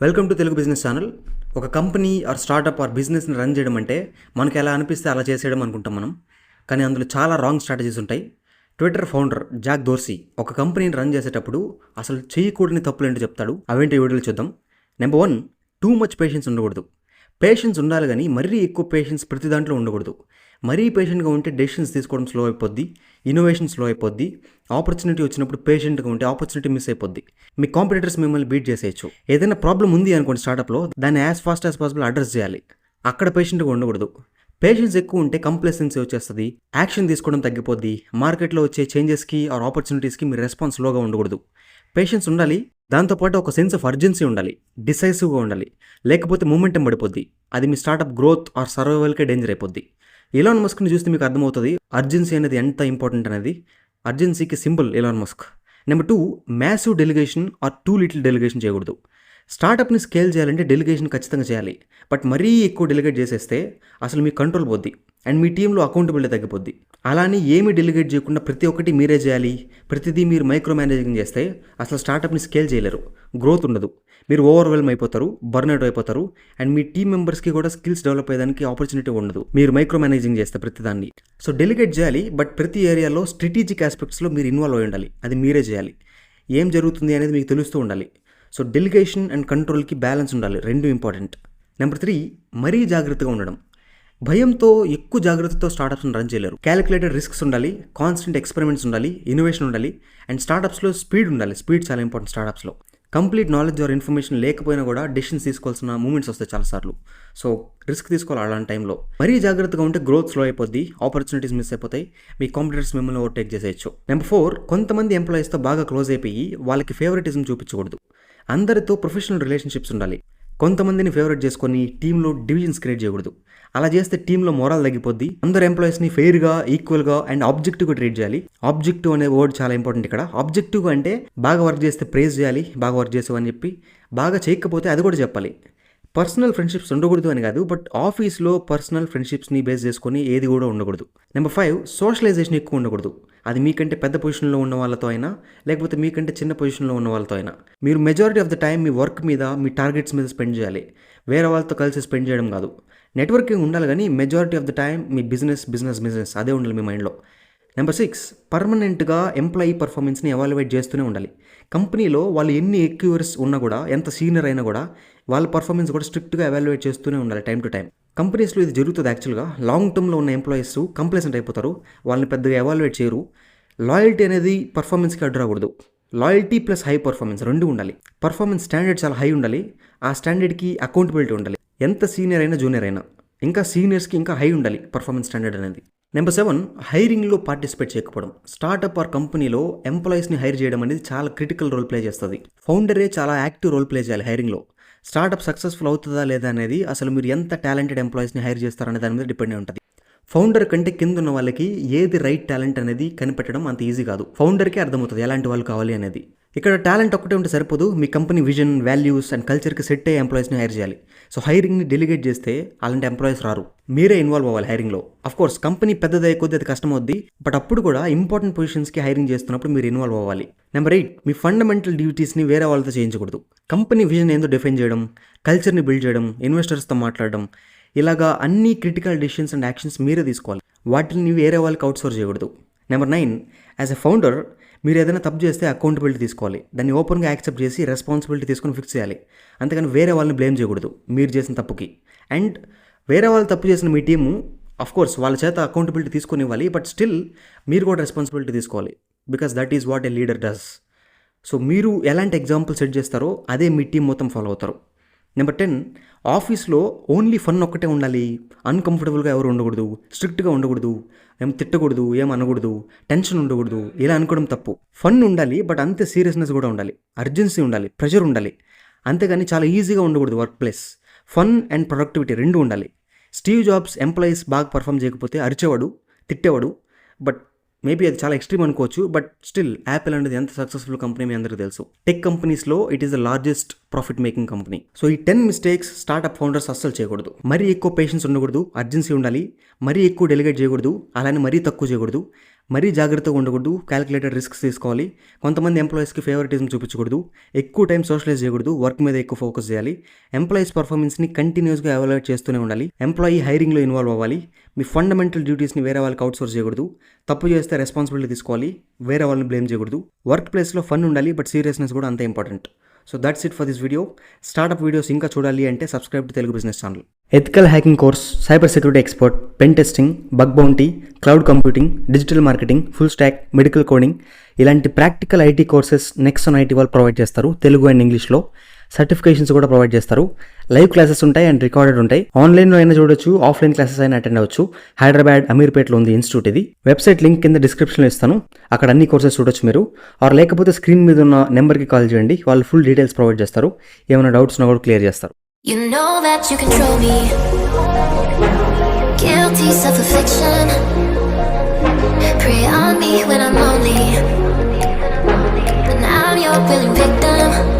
Welcome to Telugu business channel. ఒక company are startup are బిజినెస్ని run చేయడం అంటే మనకు ఎలా అనిపిస్తే అలా చేసేయడం అనుకుంటాం మనం. కానీ అందులో చాలా రాంగ్ స్ట్రాటజీస్ ఉంటాయి. ట్విట్టర్ ఫౌండర్ జాక్ దోర్సీ ఒక కంపెనీని రన్ చేసేటప్పుడు అసలు చేయకూడని తప్పులు ఏంటో చెప్తాడు. అవేంటి వీడియోలు చూద్దాం. నెంబర్ 1, టూ మచ్ పేషెన్స్ ఉండకూడదు. పేషెన్స్ ఉండాలి కానీ మరీ ఎక్కువ పేషెన్స్ ప్రతి దాంట్లో ఉండకూడదు. మరీ పేషెంట్గా ఉంటే డెసిషన్స్ తీసుకోవడం స్లో అయిపోద్ది, ఇన్నోవేషన్ స్లో అయిపోద్ది. ఆపర్చునిటీ వచ్చినప్పుడు పేషెంట్గా ఉంటే ఆపర్చునిటీ మిస్ అయిపోద్ది. మీ కాంపిటీటర్స్ మిమ్మల్ని బీట్ చేసేయచ్చు. ఏదైనా ప్రాబ్లం ఉంది అనుకోండి స్టార్టప్లో, దాన్ని as fast as possible address చేయాలి. అక్కడ పేషెంట్గా ఉండకూడదు. పేషెన్స్ ఎక్కువ ఉంటే కంప్లెసెన్సీ వచ్చేస్తుంది, యాక్షన్ తీసుకోవడం తగ్గిపోద్ది. మార్కెట్లో వచ్చే చేంజెస్కి ఆర్ ఆపర్చునిటీస్కి మీరు రెస్పాన్స్ స్లోగా ఉండకూడదు. పేషెన్స్ ఉండాలి, దాంతోపాటు ఒక సెన్స్ ఆఫ్ అర్జెన్సీ ఉండాలి, డిసైసివ్గా ఉండాలి. లేకపోతే మూమెంటం పడిపోద్ది. అది మీ స్టార్టప్ గ్రోత్ ఆర్ సర్వైవల్కే డేంజర్ అయిపోద్ది. ఎలాన్ మస్క్ని చూస్తే మీకు అర్థమవుతుంది అర్జెన్సీ అనేది ఎంత ఇంపార్టెంట్ అనేది. అర్జెన్సీకి symbol Elon Musk. Number 2, massive delegation or too little delegation చేయకూడదు. స్టార్టప్ని స్కేల్ చేయాలంటే డెలిగేషన్ ఖచ్చితంగా చేయాలి. బట్ మరీ ఎక్కువ డెలిగేట్ చేసేస్తే అసలు మీ కంట్రోల్ పోద్ది అండ్ మీ టీంలో అకౌంటబిలిటీ తగ్గిపోద్ది. అలానే ఏమీ డెలిగేట్ చేయకుండా ప్రతి ఒక్కటి మీరే చేయాలి, ప్రతిదీ మీరు మైక్రో మేనేజింగ్ చేస్తే అసలు స్టార్టప్ని స్కేల్ చేయలేరు, గ్రోత్ ఉండదు. మీరు ఓవర్వెల్మ్ అయిపోతారు, బర్న్అవుట్ అయిపోతారు అండ్ మీ టీం మెంబర్స్కి కూడా స్కిల్స్ డెవలప్ అయ్యేదానికి ఆపర్చునిటీ ఉండదు మీరు మైక్రో మేనేజింగ్ చేస్తే ప్రతిదాన్ని. సో డెలిగేట్ చేయాలి, బట్ ప్రతి ఏరియాలో స్ట్రాటజిక్ ఆస్పెక్ట్స్లో మీరు ఇన్వాల్వ్ అయి ఉండాలి. అది మీరే చేయాలి. ఏం జరుగుతుంది అనేది మీకు తెలుస్తూ ఉండాలి. సో డెలిగేషన్ అండ్ కంట్రోల్కి బ్యాలెన్స్ ఉండాలి, రెండు ఇంపార్టెంట్. నెంబర్ 3, మరీ జాగ్రత్తగా ఉండడం. భయంతో ఎక్కువ జాగ్రత్తతో స్టార్టప్స్ని రన్ చేయలేరు. క్యాలిక్యులేటెడ్ రిస్క్స్ ఉండాలి, కాన్స్టెంట్ ఎక్స్పెరిమెంట్స్ ఉండాలి, ఇన్నోవేషన్ ఉండాలి అండ్ స్టార్టప్స్లో స్పీడ్ ఉండాలి. స్పీడ్ చాలా ఇంపార్టెంట్ స్టార్టప్స్లో. కంప్లీట్ నాలెడ్జ్ ఆర్ ఇన్ఫర్మేషన్ లేకపోయినా కూడా డెసిషన్స్ తీసుకోవాల్సిన మూమెంట్స్ వస్తాయి చాలాసార్లు. సో రిస్క్ తీసుకోవాలి అలాంటి టైంలో. మరీ జాగ్రత్తగా ఉంటే గ్రోత్ స్లో అయిపోద్ది, ఆపర్చునిటీస్ మిస్ అయిపోతాయి, మీ కాంపిటీటర్స్ మిమ్మల్ని ఓవర్టేక్ చేసేయచ్చు. నెంబర్ 4, కొంతమంది ఎంప్లాయీస్తో బాగా క్లోజ్ అయిపోయి వాళ్ళకి ఫేవరెటిజం చూపించకూడదు. అందరితో ప్రొఫెషనల్ రిలేషన్షిప్స్ ఉండాలి. కొంతమందిని ఫేవరెట్ చేసుకొని టీంలో డివిజన్స్ క్రియేట్ చేయకూడదు. అలా చేస్తే టీంలో మొరాల్ తగ్గిపోద్ది. అందరు ఎంప్లాయీస్ని ఫెయిర్గా, ఈక్వల్గా అండ్ ఆబ్జెక్టివ్గా ట్రీట్ చేయాలి. ఆబ్జెక్టివ్ అనే వర్డ్ చాలా ఇంపార్టెంట్ ఇక్కడ. ఆబ్జెక్టివ్గా అంటే బాగా వర్క్ చేస్తే ప్రైజ్ చేయాలి, బాగా వర్క్ చేసావు అని చెప్పి. బాగా చేయకపోతే అది కూడా చెప్పాలి. పర్సనల్ ఫ్రెండ్షిప్స్ ఉండకూడదు అని కాదు, బట్ ఆఫీస్లో పర్సనల్ ఫ్రెండ్షిప్స్ని బేస్ చేసుకొని ఏది కూడా ఉండకూడదు. నెంబర్ 5, సోషలైజేషన్ ఎక్కువ ఉండకూడదు. అది మీకంటే పెద్ద పొజిషన్లో ఉన్న వాళ్ళతో అయినా లేకపోతే మీకంటే చిన్న పొజిషన్లో ఉన్న వాళ్ళతో అయినా. మీరు majority of the time me work మీద, మీ టార్గెట్స్ మీద స్పెండ్ చేయాలి, వేరే వాళ్ళతో కలిసి స్పెండ్ చేయడం కాదు. నెట్వర్కింగ్ ఉండాలి కానీ majority of the time me business అదే ఉండాలి మీ మైండ్లో. నెంబర్ 6, పర్మనెంట్గా ఎంప్లాయీ పర్ఫార్మెన్స్ని ఎవాల్యుయేట్ చేస్తూనే ఉండాలి. కంపెనీలో వాళ్ళు ఎన్ని ఎక్యూవర్స్ ఉన్నా కూడా, ఎంత సీనియర్ అయినా కూడా వాళ్ళ పర్ఫార్మెన్స్ కూడా స్ట్రిక్ట్గా ఎవాల్యుయేట్ చేస్తూనే ఉండాలి టైం టు టైం. కంపెనీస్లో ఇది జరుగుతుంది యాక్చువల్గా. లాంగ్ టర్మ్లో ఉన్న ఎంప్లాయీస్ కంప్లైసెంట్ అయిపోతారు, వాళ్ళని పెద్దగా ఎవాల్యుయేట్ చేయరు. లాయల్టీ అనేది పర్ఫార్మెన్స్కి అడ్డు రాకూడదు. లాయల్టీ ప్లస్ హై పర్ఫార్మెన్స్ రెండు ఉండాలి. పర్ఫార్మెన్స్ స్టాండర్డ్ చాలా హై ఉండాలి, ఆ స్టాండర్డ్కి అకౌంటబిలిటీ ఉండాలి. ఎంత సీనియర్ అయినా జూనియర్ అయినా, ఇంకా సీనియర్స్కి ఇంకా హై ఉండాలి పర్ఫార్మెన్స్ స్టాండర్డ్ అనేది. నెంబర్ 7, హైరింగ్లో పార్టిసిపేట్ చేయకపోవడం. స్టార్టప్ ఆర్ కంపెనీలో ఎంప్లాయీస్ని హైర్ చేయడం అనేది చాలా క్రిటికల్ రోల్ ప్లే చేస్తుంది. ఫౌండరే చాలా యాక్టివ్ రోల్ ప్లే చేయాలి హైరింగ్లో. స్టార్టప్ సక్సెస్ఫుల్ అవుతుందా లేదా అనేది అసలు మీరు ఎంత టాలెంటెడ్ ఎంప్లాయీస్ని హైర్ చేస్తారనే దాని మీద డిపెండ్ అయి ఉంటుంది. ఫౌండర్ కంటే కింద ఉన్న వాళ్ళకి ఏది రైట్ టాలెంట్ అనేది కనిపెట్టడం అంత ఈజీ కాదు. ఫౌండర్కే అర్థమవుతుంది ఎలాంటి వాళ్ళు కావాలి అనేది. ఇక్కడ టాలెంట్ ఒక్కటే ఉంటే సరిపోదు, మీ కంపెనీ విజన్, వాల్యూస్ అండ్ కల్చర్కి సెట్ అయ్యే ఎంప్లాయీస్ని హైర్ చేయాలి. సో హైరింగ్ని డెలిగేట్ చేస్తే అలాంటి ఎంప్లాయీస్ రారు, మీరే ఇన్వాల్వ్ అవ్వాలి హైరింగ్లో. అఫ్కోర్స్ కంపెనీ పెద్దదయ్యే కొద్దీ అది కష్టం అవుద్ది, బట్ అప్పుడు కూడా ఇంపార్టెంట్ పొజిషన్స్కి హైరింగ్ చేస్తున్నప్పుడు మీరు ఇన్వాల్వ్ అవ్వాలి. నెంబర్ 8, మీ ఫండమెంటల్ డ్యూటీస్ని వేరే వాళ్ళతో చేయించకూడదు. కంపెనీ విజన్ ఏందో డిఫైన్ చేయడం, కల్చర్ని బిల్డ్ చేయడం, ఇన్వెస్టర్స్తో మాట్లాడడం, ఇలాగా అన్ని క్రిటికల్ డెసిషన్స్ అండ్ యాక్షన్స్ మీరే తీసుకోవాలి. వాటిని వేరే వాళ్ళకి అవుట్సోర్స్ చేయకూడదు. నెంబర్ 9, యాజ్ ఎ ఫౌండర్ మీరు ఏదైనా తప్పు చేస్తే అకౌంటబిలిటీ తీసుకోవాలి. దాన్ని ఓపెన్గా యాక్సెప్ట్ చేసి రెస్పాన్సిబిలిటీ తీసుకొని ఫిక్స్ చేయాలి. అంతేగాని వేరే వాళ్ళని బ్లేమ్ చేయకూడదు మీరు చేసిన తప్పుకి. అండ్ వేరే వాళ్ళు తప్పు చేసిన మీ టీము అఫ్కోర్స్ వాళ్ళ చేత అకౌంటబిలిటీ తీసుకొని ఇవ్వాలి, బట్ స్టిల్ మీరు కూడా రెస్పాన్సిబిలిటీ తీసుకోవాలి. Because that is what a leader does. So మీరు ఎలాంటి ఎగ్జాంపుల్ సెట్ చేస్తారో అదే మీ టీం మొత్తం ఫాలో అవుతారు. నెంబర్ 10, ఆఫీస్లో ఓన్లీ ఫన్ ఒక్కటే ఉండాలి. అన్కంఫర్టబుల్గా ఎవరు ఉండకూడదు, స్ట్రిక్ట్గా ఉండకూడదు, ఏం తిట్టకూడదు, ఏం అనకూడదు, టెన్షన్ ఉండకూడదు. ఇలా అనుకోవడం తప్పు. ఫన్ ఉండాలి, బట్ అంతే సీరియస్నెస్ కూడా ఉండాలి, అర్జెన్సీ ఉండాలి, ప్రెషర్ ఉండాలి. అంతేగాని చాలా ఈజీగా ఉండకూడదు work place. Fun and productivity రెండు ఉండాలి. స్టీవ్ జాబ్స్ ఎంప్లాయీస్ బాగా పర్ఫామ్ చేయకపోతే అరిచేవాడు, తిట్టేవాడు. బట్ మేబీ అది చాలా ఎక్స్ట్రీమ్ అనుకోవచ్చు, బట్ స్టిల్ యాపిల్ అనేది ఎంత సక్సెస్ఫుల్ కంపెనీ మీ అందరికీ తెలుసు. టెక్ కంపెనీస్లో it is the largest profit making company. So ఈ 10 మిస్టేక్స్ స్టార్టప్ ఫౌండర్స్ అస్సలు చేయకూడదు. మరీ ఎక్కువ పేషెన్స్ ఉండకూడదు, అర్జెన్సీ ఉండాలి, మరీ ఎక్కువ డెలిగేట్ చేయకూడదు, అలానే మరీ తక్కువ చేయకూడదు, మరీ జాగ్రత్తగా ఉండకూడదు, క్యాలిక్యులేటెడ్ రిస్క్స్ తీసుకోవాలి. కొంతమంది ఎంప్లాయీస్కి ఫేవరెటిజం చూపించకూడదు, ఎక్కువ టైం సోషలైజ్ చేయకూడదు, వర్క్ మీద ఎక్కువ ఫోకస్ చేయాలి. ఎంప్లాయీస్ పర్ఫార్మెన్స్ని కంటిన్యూస్గా ఎవాల్యుయేట్ చేస్తూనే ఉండాలి. ఎంప్లాయీ హైరింగ్లో ఇన్వాల్వ్ అవ్వాలి. మీ ఫండమెంటల్ డ్యూటీస్ని వేరే వాళ్ళకి అవుట్సోర్స్ చేయకూడదు. తప్పు చేస్తే రెస్పాన్సిబిలిటీ తీసుకోవాలి, వేరే వాళ్ళని బ్లేమ్ చేయకూడదు. వర్క్ ప్లేస్లో ఫన్ ఉండాలి, బట్ సీరియస్నెస్ కూడా అంతే important. So that's it for this video. Startup videos ఇంకా చూడాలి అంటే subscribe to Telugu business channel. Ethical hacking course, cyber security expert, pen testing, bug bounty, cloud computing, digital marketing, full stack, medical coding ఇలాంటి practical IT courses Nexon IT వాళ్ళు provide చేస్తారు. Telugu and ఇంగ్లీష్లో certifications కూడా provide చేస్తారు. Live classes ఉంటాయి and recorded ఉంటాయి. ఆన్లైన్లో అయినా చూడొచ్చు, ఆఫ్లైన్ క్లాసెస్ అయినా అటెండ్ అవ్వచ్చు. హైదరాబాద్ అమీర్పేట్లో ఉంది ఇన్స్టిట్యూట్ ఇది. వెబ్సైట్ లింక్ కింద డిస్క్రిప్షన్లో ఇస్తాను, అక్కడ అన్ని కోర్సెస్ చూడొచ్చు మీరు. ఆర్ లేకపోతే స్క్రీన్ మీద ఉన్న నెంబర్కి కాల్ చేయండి, వాళ్ళు ఫుల్ డీటెయిల్స్ ప్రొవైడ్ చేస్తారు. ఏమైనా డౌట్స్ ఉన్నా కూడా క్లియర్ చేస్తారు. You know that you control me. Guilty self-affliction. Prey on me when I'm lonely. And I'm your willing victim.